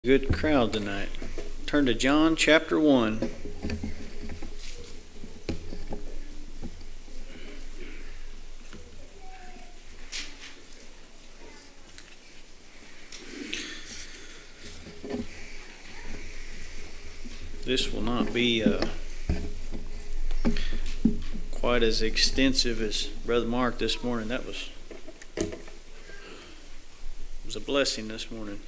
Good crowd tonight. Turn to John chapter 1. This will not be quite as extensive as Brother Mark this morning. That was a blessing this morning.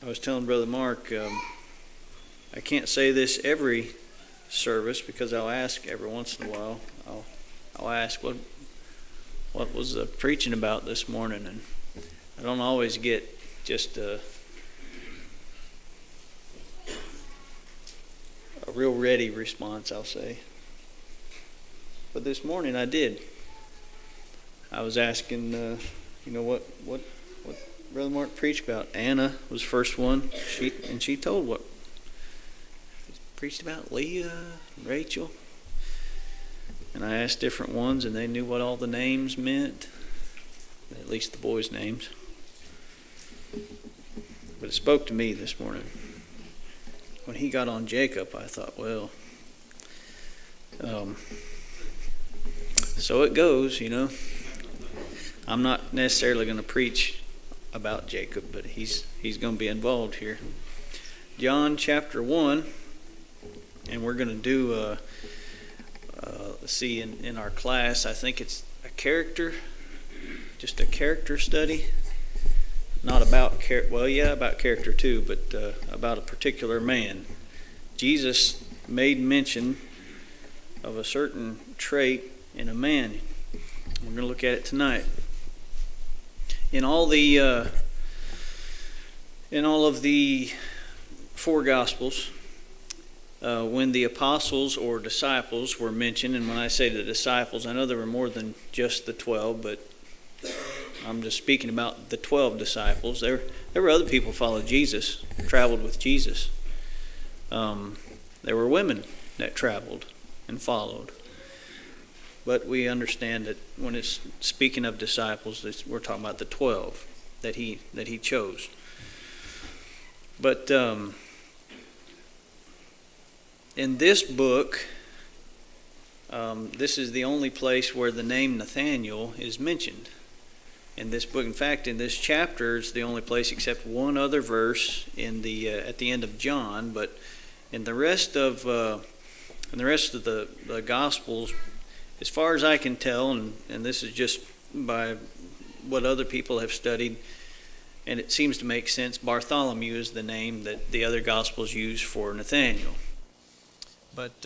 I was telling Brother Mark, I can't say this every service because I'll ask every once in a while. I'll ask what was the preaching about this morning, and I don't always get just a real ready response, I'll say. But this morning I did. I was asking, what Brother Mark preached about. Anna was the first one. She told what he preached about Leah and Rachel. And I asked different ones, and they knew what all the names meant, at least the boys' names. But it spoke to me this morning. When he got on Jacob, I thought, well, so it goes, I'm not necessarily going to preach about Jacob, but he's going to be involved here. John chapter 1, and we're going to do see in our class, I think it's just a character study, not about about character too, but about a particular man. Jesus made mention of a certain trait in a man. We're going to look at it tonight. In all of the four Gospels, when the apostles or disciples were mentioned, and when I say the disciples, I know there were more than just the 12, but I'm just speaking about the 12 disciples. There were other people who followed Jesus, traveled with Jesus. There were women that traveled and followed. But we understand that when it's speaking of disciples, we're talking about the 12 that he chose. But in this book, this is the only place where the name Nathaniel is mentioned. In this book, in fact, in this chapter, it's the only place except one other verse at the end of John. But in the rest of the Gospels, as far as I can tell, and this is just by what other people have studied, and it seems to make sense, Bartholomew is the name that the other Gospels use for Nathaniel. But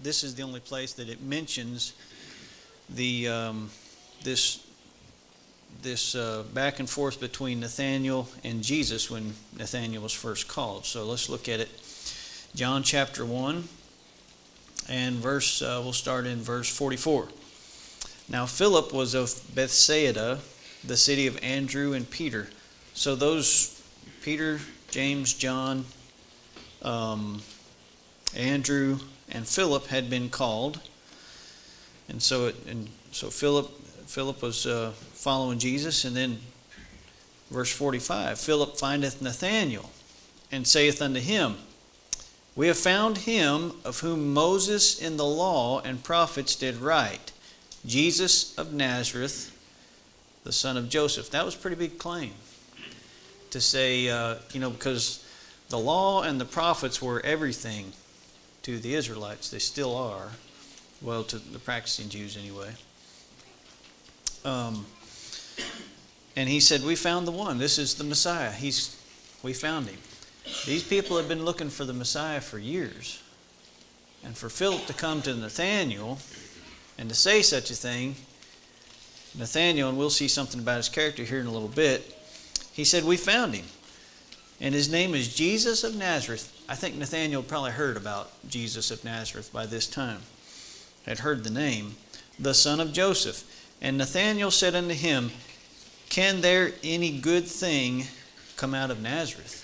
this is the only place that it mentions this back and forth between Nathaniel and Jesus when Nathaniel was first called. So let's look at it. John chapter 1. And we'll start in verse 44. Now Philip was of Bethsaida, the city of Andrew and Peter. So those Peter, James, John, Andrew, and Philip had been called. And so Philip was following Jesus. And then verse 45, Philip findeth Nathanael and saith unto him, We have found him of whom Moses in the law and prophets did write, Jesus of Nazareth, the son of Joseph. That was a pretty big claim to say, because the law and the prophets were everything to the Israelites. They still are. Well, to the practicing Jews anyway. And he said, we found the one. This is the Messiah. We found him. These people have been looking for the Messiah for years. And for Philip to come to Nathanael and to say such a thing, Nathanael, and we'll see something about his character here in a little bit, he said, we found him. And his name is Jesus of Nazareth. I think Nathanael probably heard about Jesus of Nazareth by this time. Had heard the name, the son of Joseph. And Nathanael said unto him, Can there any good thing come out of Nazareth?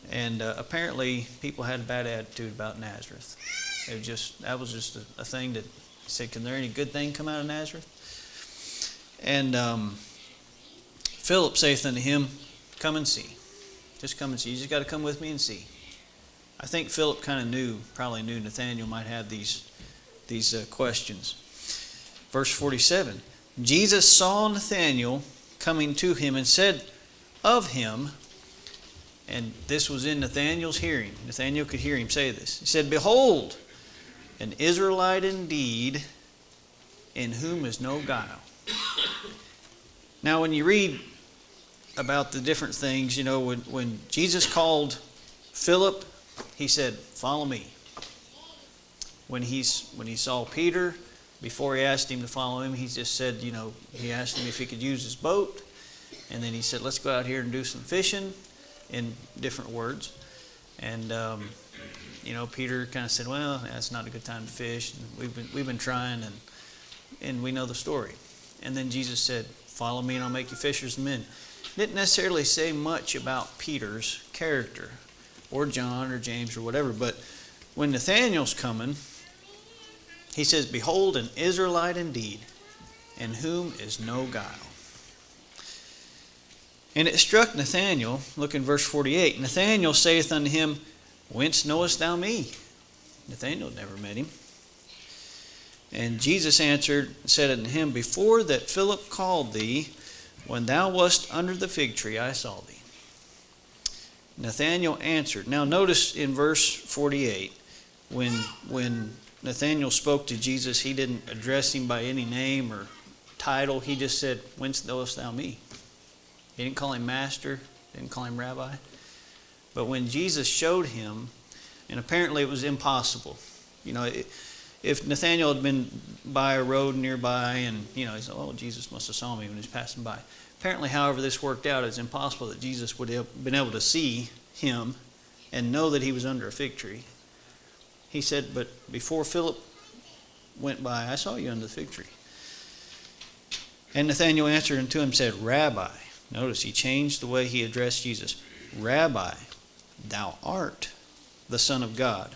And apparently people had a bad attitude about Nazareth. That was just a thing that He said, can there any good thing come out of Nazareth? And Philip saith unto him, come and see. Just come and see. You just got to come with me and see. I think Philip kind of probably knew Nathanael might have these questions. Verse 47, Jesus saw Nathanael coming to him and said of him, and this was in Nathanael's hearing. Nathanael could hear him say this. He said, behold, an Israelite indeed, in whom is no guile. Now, when you read about the different things, when Jesus called Philip, he said, follow me. When he saw Peter, before he asked him to follow him, he just said, he asked him if he could use his boat. And then he said, let's go out here and do some fishing, in different words. And, Peter kind of said, well, that's not a good time to fish. And we've been trying, and we know the story. And then Jesus said, follow me and I'll make you fishers of men. Didn't necessarily say much about Peter's character, or John or James or whatever. But when Nathanael's coming, he says, behold, an Israelite indeed, in whom is no guile. And it struck Nathanael, look in verse 48, Nathanael saith unto him, whence knowest thou me? Nathanael never met him. And Jesus answered, said unto him, before that Philip called thee, when thou wast under the fig tree, I saw thee. Nathanael answered. Now notice in verse 48, when Nathanael spoke to Jesus, he didn't address him by any name or title. He just said, whence knowest thou me? He didn't call him master, didn't call him rabbi. But when Jesus showed him, and apparently it was impossible. If Nathanael had been by a road nearby and, he said, oh, Jesus must have saw me when he was passing by. Apparently, however this worked out, it's impossible that Jesus would have been able to see him and know that he was under a fig tree. He said, but before Philip went by, I saw you under the fig tree. And Nathanael answered unto him, said, Rabbi. Notice he changed the way he addressed Jesus. Rabbi, thou art the Son of God.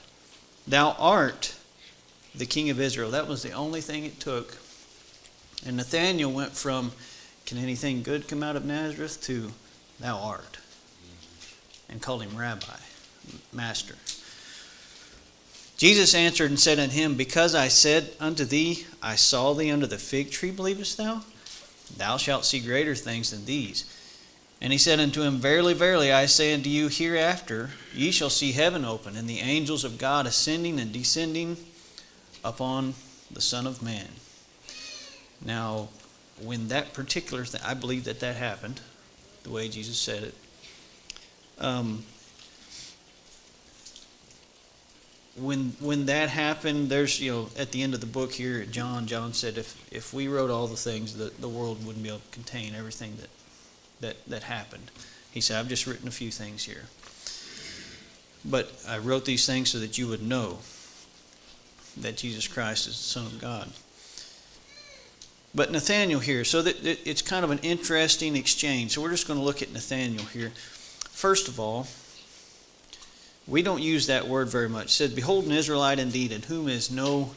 Thou art the King of Israel. That was the only thing it took. And Nathanael went from, can anything good come out of Nazareth, to thou art. And called him Rabbi, Master. Jesus answered and said unto him, because I said unto thee, I saw thee under the fig tree, believest thou? Thou shalt see greater things than these. And he said unto him, verily, verily, I say unto you, hereafter ye shall see heaven open, and the angels of God ascending and descending upon the Son of Man. Now, when that particular thing, I believe that happened, the way Jesus said it. When that happened, there's, at the end of the book here, John said, if we wrote all the things, the world wouldn't be able to contain everything that happened. He said, I've just written a few things here. But I wrote these things so that you would know that Jesus Christ is the Son of God. But Nathanael here, so that it's kind of an interesting exchange. So we're just going to look at Nathanael here. First of all, we don't use that word very much. It said, behold, an Israelite indeed, in whom is no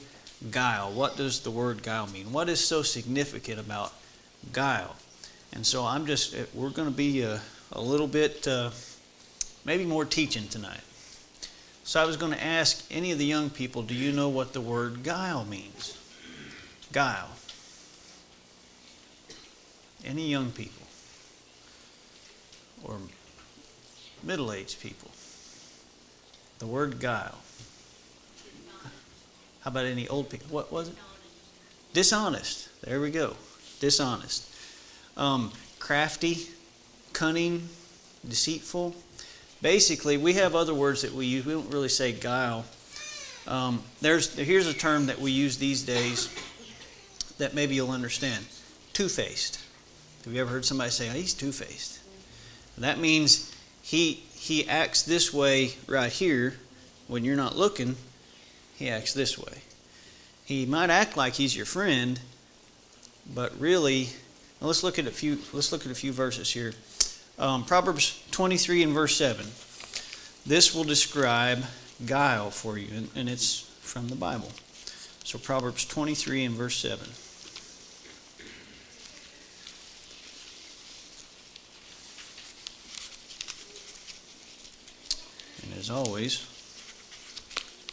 guile. What does the word guile mean? What is so significant about guile? And so we're going to be a little bit, maybe more teaching tonight. So I was going to ask any of the young people, do you know what the word guile means? Guile. Any young people? Or middle-aged people? The word guile. How about any old people? What was it? Dishonest. There we go. Dishonest. Crafty, cunning, deceitful. Basically, we have other words that we use. We don't really say guile. Here's a term that we use these days that maybe you'll understand. Two-faced. Have you ever heard somebody say, oh, he's two-faced? That means he acts this way right here. When you're not looking, he acts this way. He might act like he's your friend, but really, let's look at a few verses here. Proverbs 23 and verse 7. This will describe guile for you, and it's from the Bible. So Proverbs 23 and verse 7. And as always,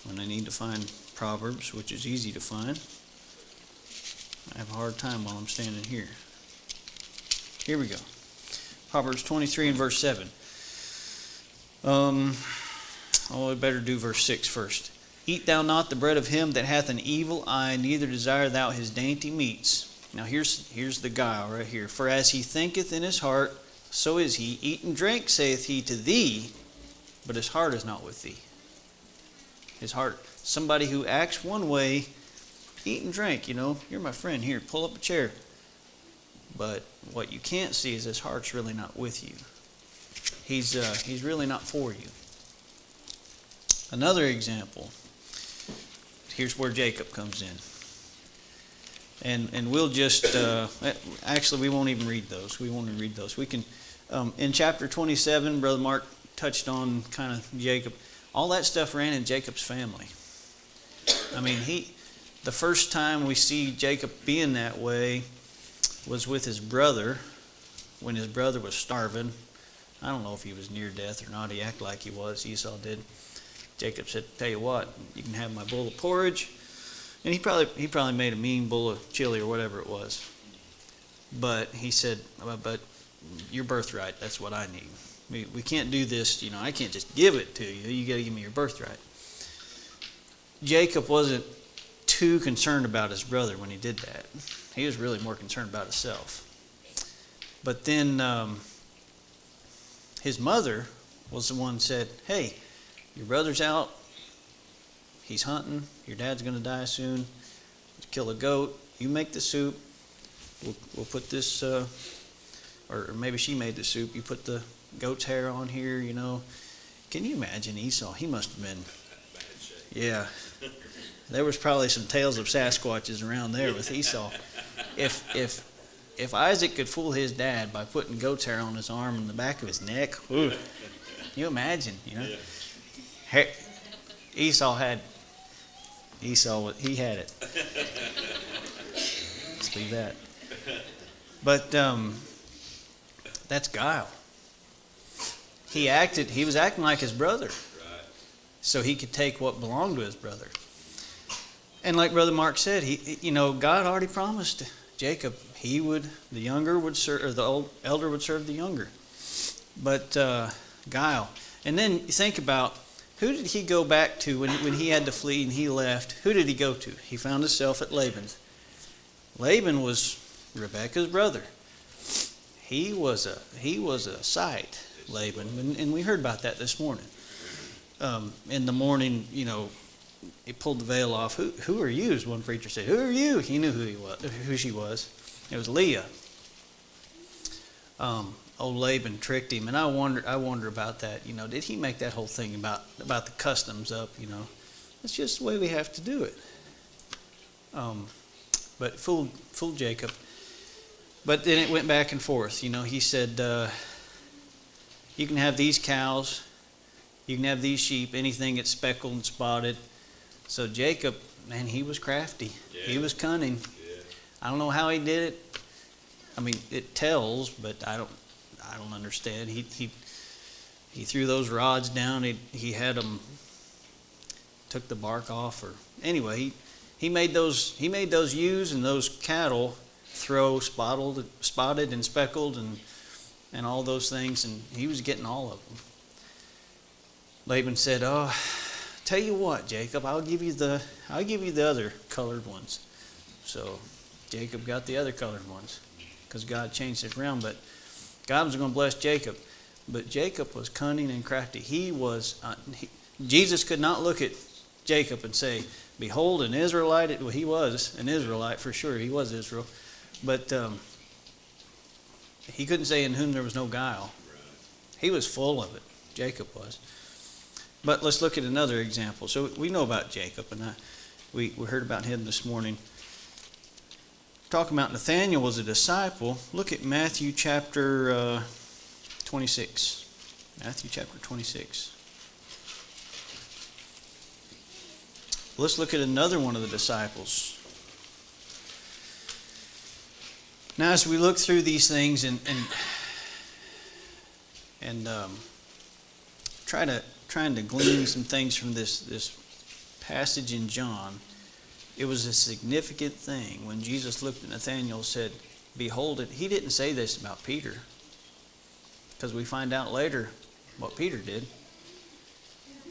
when I need to find Proverbs, which is easy to find, I have a hard time while I'm standing here. Here we go. Proverbs 23 and verse 7. I better do verse 6 first. Eat thou not the bread of him that hath an evil eye, neither desire thou his dainty meats. Now here's the guile right here. For as he thinketh in his heart, so is he. Eat and drink, saith he to thee, but his heart is not with thee. His heart, somebody who acts one way, eat and drink, you're my friend, here, pull up a chair. But what you can't see is his heart's really not with you. He's really not for you. Another example. Here's where Jacob comes in. And we'll just, actually we won't even read those. We won't even read those. We can, in chapter 27, Brother Mark touched on kind of Jacob. All that stuff ran in Jacob's family. I mean, the first time we see Jacob being that way was with his brother, when his brother was starving. I don't know if he was near death or not. He acted like he was. Esau did. Jacob said, tell you what, you can have my bowl of porridge. And he probably made a mean bowl of chili or whatever it was. But he said, but your birthright, that's what I need. We can't do this, I can't just give it to you. You got to give me your birthright. Jacob wasn't too concerned about his brother when he did that. He was really more concerned about himself. But then his mother was the one who said, hey, your brother's out. He's hunting. Your dad's going to die soon. Kill a goat. You make the soup. We'll put this, or maybe she made the soup. You put the goat's hair on here, Can you imagine Esau? He must have been, yeah. There was probably some tales of Sasquatches around there with Esau. If Isaac could fool his dad by putting goat's hair on his arm and the back of his neck, ooh, can you imagine, Yeah. Esau had it. Let's leave that. But that's guile. He was acting like his brother. So he could take what belonged to his brother. And like Brother Mark said, God already promised Jacob the younger would serve, or the elder would serve the younger. But guile. And then think about, who did he go back to when he had to flee and he left? Who did he go to? He found himself at Laban's. Laban was Rebekah's brother. He was a sight, Laban, and we heard about that this morning. In the morning, he pulled the veil off. Who are you? As one preacher said, who are you? He knew who she was. It was Leah. Old Laban tricked him, and I wonder about that. Did he make that whole thing about the customs up? It's just the way we have to do it. But fooled Jacob. But then it went back and forth. He said, you can have these cows, you can have these sheep, anything that's speckled and spotted. So Jacob, man, he was crafty. Yeah. He was cunning. Yeah. I don't know how he did it. I mean, it tells, but I don't understand. He threw those rods down. He had them, took the bark off, or anyway, he made those ewes and those cattle throw spotted and speckled and all those things, and he was getting all of them. Laban said, "Oh, tell you what, Jacob, I'll give you the other colored ones." So Jacob got the other colored ones because God changed it around. But God was going to bless Jacob. But Jacob was cunning and crafty. Jesus could not look at Jacob and say, "Behold, an Israelite." Well, he was an Israelite for sure. He was Israel. But he couldn't say in whom there was no guile. He was full of it. Jacob was. But let's look at another example. So we know about Jacob, and we heard about him this morning. Talking about Nathanael was a disciple. Look at Matthew chapter 26. Matthew chapter 26. Let's look at another one of the disciples. Now, as we look through these things and trying to glean some things from this passage in John, it was a significant thing when Jesus looked at Nathanael and said, "Behold it." He didn't say this about Peter, because we find out later what Peter did.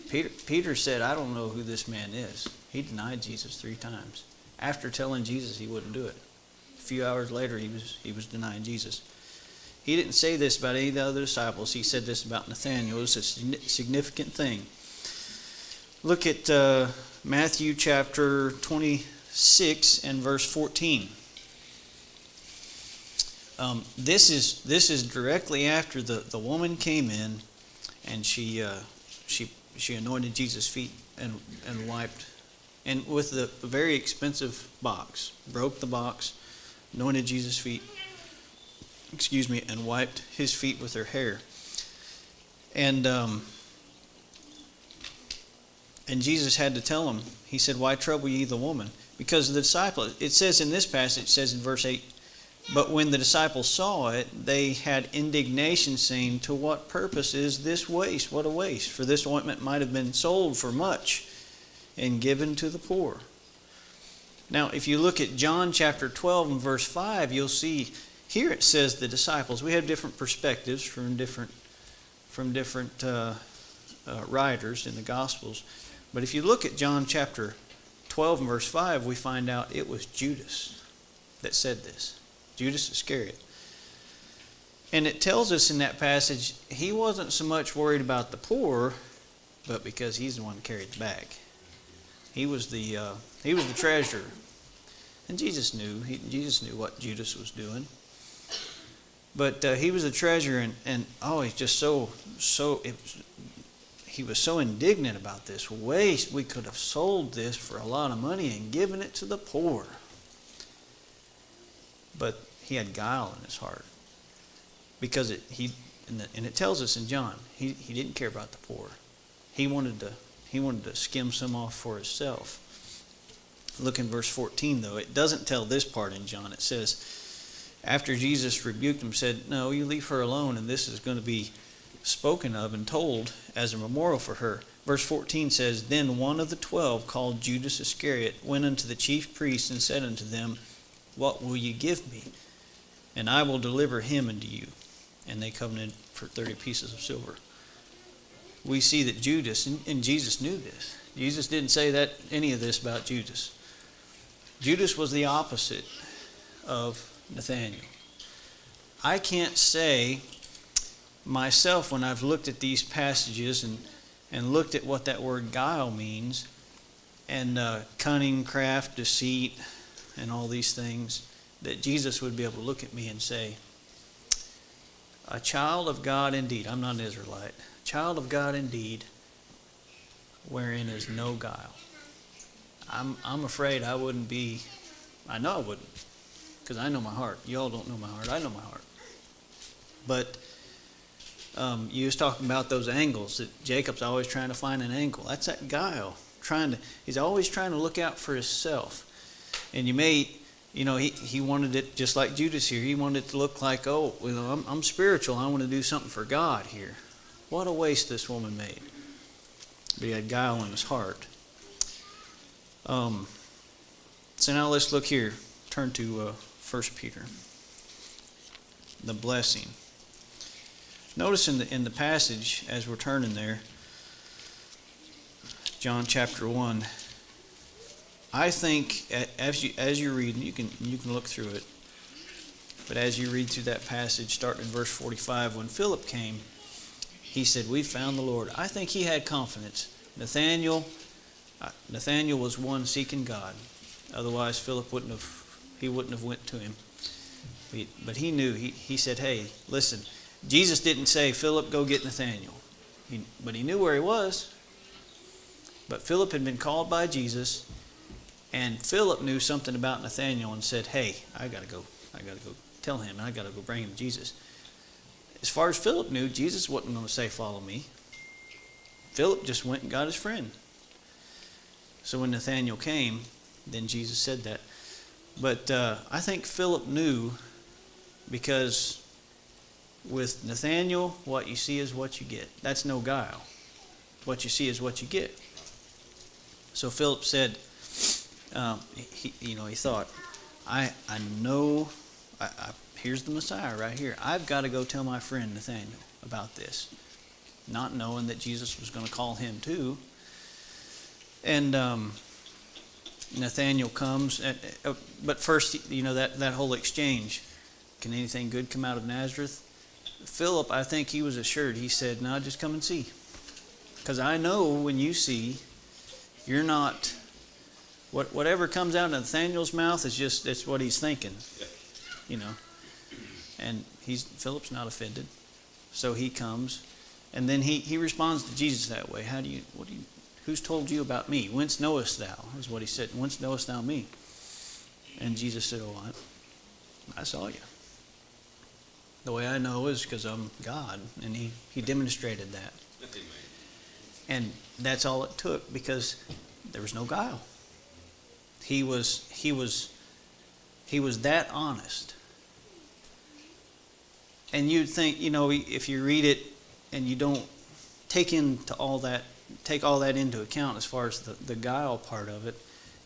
Peter said, "I don't know who this man is." He denied Jesus 3 times after telling Jesus he wouldn't do it. A few hours later, he was denying Jesus. He didn't say this about any of the other disciples. He said this about Nathanael. It was a significant thing. Look at Matthew chapter 26 and verse 14. This is directly after the woman came in, and she anointed Jesus' feet and wiped, and with a very expensive box, broke the box, anointed Jesus' feet, and wiped his feet with her hair. And Jesus had to tell him, he said, "Why trouble ye the woman?" Because the disciples, it says in this passage, it says in verse 8, "But when the disciples saw it, they had indignation, saying, To what purpose is this waste? What a waste! For this ointment might have been sold for much and given to the poor." Now, if you look at John chapter 12 and verse 5, you'll see here it says the disciples. We have different perspectives from different writers in the Gospels. But if you look at John chapter 12 and verse 5, we find out it was Judas that said this. Judas Iscariot. And it tells us in that passage, he wasn't so much worried about the poor, but because he's the one who carried the bag. He was the treasurer. And Jesus knew what Judas was doing. But he was the treasurer, and he's just he was so indignant about this waste. We could have sold this for a lot of money and given it to the poor. But he had guile in his heart, because it tells us in John, he didn't care about the poor. He wanted to skim some off for himself. Look in verse 14, though. It doesn't tell this part in John. It says, after Jesus rebuked him, said, "No, you leave her alone, and this is going to be spoken of and told as a memorial for her." Verse 14 says, "Then one of the 12, called Judas Iscariot, went unto the chief priests and said unto them, What will ye give me? And I will deliver him unto you." And they covenanted for 30 pieces of silver. We see that Judas, and Jesus knew this. Jesus didn't say any of this about Judas. Judas was the opposite of Nathanael. I can't say myself, when I've looked at these passages and looked at what that word guile means, and cunning, craft, deceit, and all these things, that Jesus would be able to look at me and say, "A child of God indeed." I'm not an Israelite. "Child of God indeed, wherein is no guile." I'm afraid I wouldn't be. I know I wouldn't, because I know my heart. You all don't know my heart. I know my heart. But you was talking about those angles, that Jacob's always trying to find an angle. That's that guile. He's always trying to look out for himself. And he wanted it just like Judas here. He wanted it to look like, I'm spiritual. I want to do something for God here. What a waste this woman made. But he had guile in his heart. So now let's look here. Turn to 1 Peter. The blessing. Notice in the passage, as we're turning there, John chapter 1. I think as you read, you can look through it. But as you read through that passage, starting in verse 45, when Philip came, he said, "We found the Lord." I think he had confidence. Nathanael was one seeking God. Otherwise, Philip wouldn't have went to him. But he knew. He said, "Hey, listen." Jesus didn't say, "Philip, go get Nathanael." But he knew where he was. But Philip had been called by Jesus, and Philip knew something about Nathanael and said, "Hey, I got to go tell him, and I got to go bring him to Jesus." As far as Philip knew, Jesus wasn't going to say, "Follow me." Philip just went and got his friend. So when Nathanael came, then Jesus said that. But I think Philip knew, because with Nathanael, what you see is what you get. That's no guile. What you see is what you get. So Philip said, he thought, I know, here's the Messiah right here. I've got to go tell my friend Nathanael about this. Not knowing that Jesus was going to call him too. And Nathanael comes, but first, that whole exchange. Can anything good come out of Nazareth? Philip, I think he was assured. He said, no, just come and see. Because I know when you see, you're not, whatever comes out of Nathanael's mouth is just, it's what he's thinking. And Philip's not offended. So he comes, and then he responds to Jesus that way. Who's told you about me? Whence knowest thou? Is what he said. Whence knowest thou me? And Jesus said, I saw you. The way I know is because I'm God. And he demonstrated that. Amen. And that's all it took, because there was no guile. He was that honest. And you'd think, if you read it and you don't take all that into account as far as the guile part of it,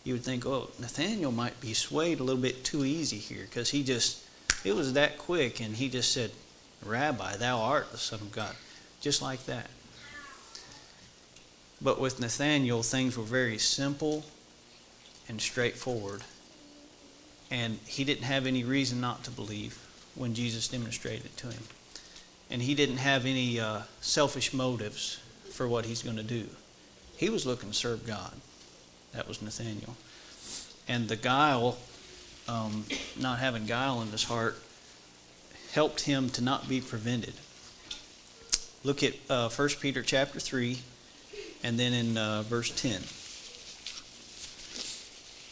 you would think, Nathanael might be swayed a little bit too easy here, because it was that quick, and he just said, Rabbi, thou art the Son of God. Just like that. But with Nathanael, things were very simple and straightforward. And he didn't have any reason not to believe when Jesus demonstrated it to him. And he didn't have any selfish motives for what he's going to do. He was looking to serve God. That was Nathanael. And the guile, not having guile in his heart, helped him to not be prevented. Look at 1 Peter chapter 3, and then in verse 10.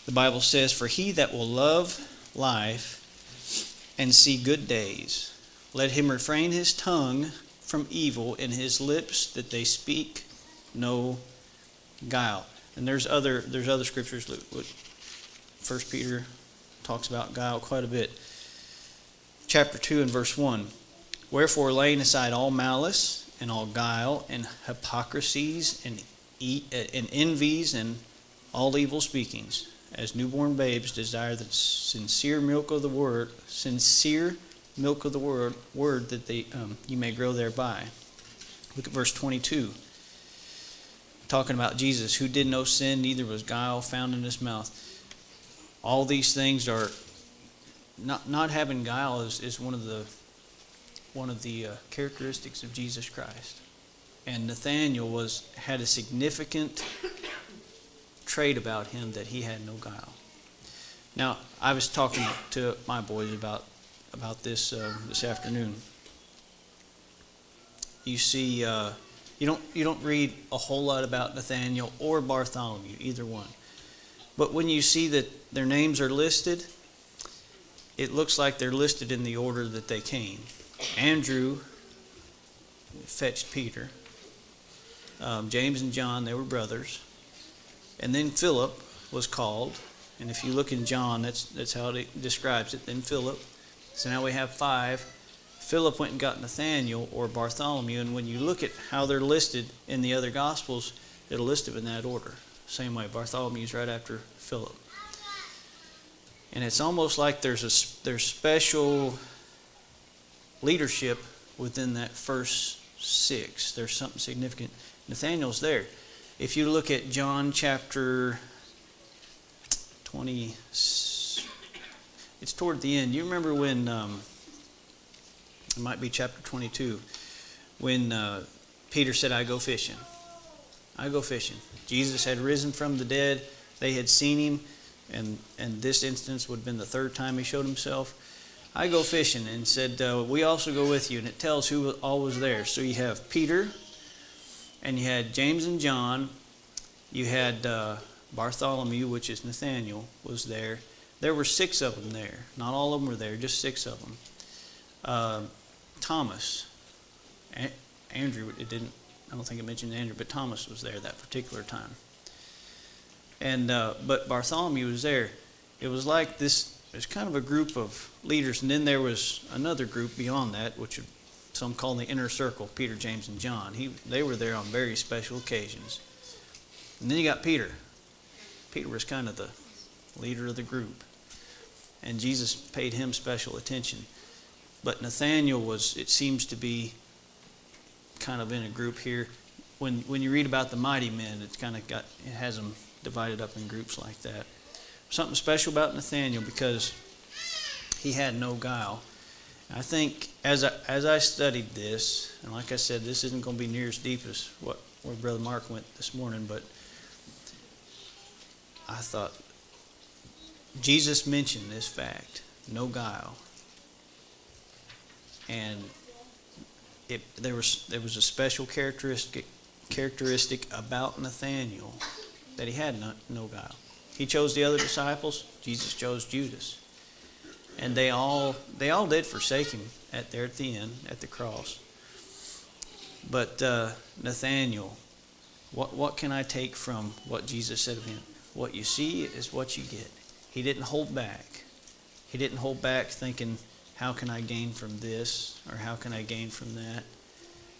The Bible says, for he that will love life and see good days, let him refrain his tongue from evil and his lips that they speak no guile. And there's other scriptures. 1 Peter talks about guile quite a bit. Chapter 2 and verse 1. Wherefore, laying aside all malice and all guile and hypocrisies and envies and all evil speakings, as newborn babes desire the sincere milk of the word, that you may grow thereby. Look at verse 22. Talking about Jesus, who did no sin, neither was guile found in his mouth. All these things are not having guile is one of the characteristics of Jesus Christ. And Nathanael had a significant trait about him, that he had no guile. Now, I was talking to my boys about this afternoon. You see, you don't read a whole lot about Nathanael or Bartholomew, either one. But when you see that their names are listed, it looks like they're listed in the order that they came. Andrew fetched Peter. James and John, they were brothers. And then Philip was called. And if you look in John, that's how it describes it. Then Philip. So now we have 5. Philip went and got Nathanael or Bartholomew. And when you look at how they're listed in the other Gospels, it'll list them in that order. Same way, Bartholomew's right after Philip. And it's almost like there's special leadership within that first 6. There's something significant. Nathanael's there. If you look at John chapter 20, it's toward the end. You remember when, it might be chapter 22, when Peter said, I go fishing. I go fishing. Jesus had risen from the dead. They had seen him. And this instance would have been the 3rd time he showed himself. I go fishing, and said, we also go with you. And it tells who all was there. So you have Peter, and you had James and John. You had Bartholomew, which is Nathanael, was there. There were 6 of them there. Not all of them were there, just 6 of them. Thomas. Andrew, I don't think it mentioned Andrew, but Thomas was there that particular time. And but Bartholomew was there. It was like this. There's kind of a group of leaders, and then there was another group beyond that, which some call the inner circle. Peter, James, and John. They were there on very special occasions. And then you got Peter. Peter was kind of the leader of the group, and Jesus paid him special attention. But Nathanael was, it seems to be, kind of in a group here. When you read about the mighty men, it has them divided up in groups like that. Something special about Nathanael because he had no guile. I think as I studied this, and like I said, this isn't going to be near as deep as where Brother Mark went this morning, but I thought Jesus mentioned this fact, no guile, and there was a special characteristic about Nathanael that he had no guile. He chose the other disciples. Jesus chose Judas, and they all did forsake him at the end at the cross. But Nathanael, what can I take from what Jesus said of him? What you see is what you get. He didn't hold back. He didn't hold back thinking, how can I gain from this or how can I gain from that?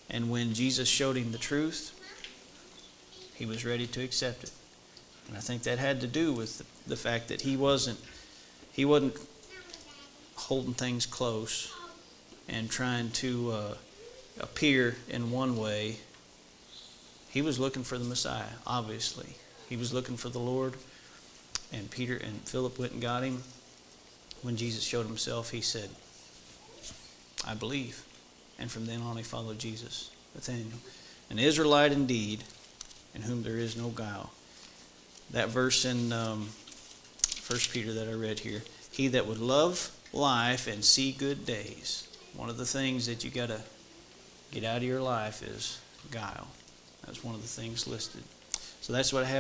And when Jesus showed him the truth, he was ready to accept it. And I think that had to do with the fact that he wasn't holding things close and trying to appear in one way. He was looking for the Messiah, obviously. He was looking for the Lord, and Peter and Philip went and got him. When Jesus showed himself, he said, I believe. And from then on he followed Jesus, Nathanael. An Israelite indeed, in whom there is no guile. That verse in 1 Peter that I read here, he that would love life and see good days. One of the things that you got to get out of your life is guile. That's one of the things listed. So that's what I have.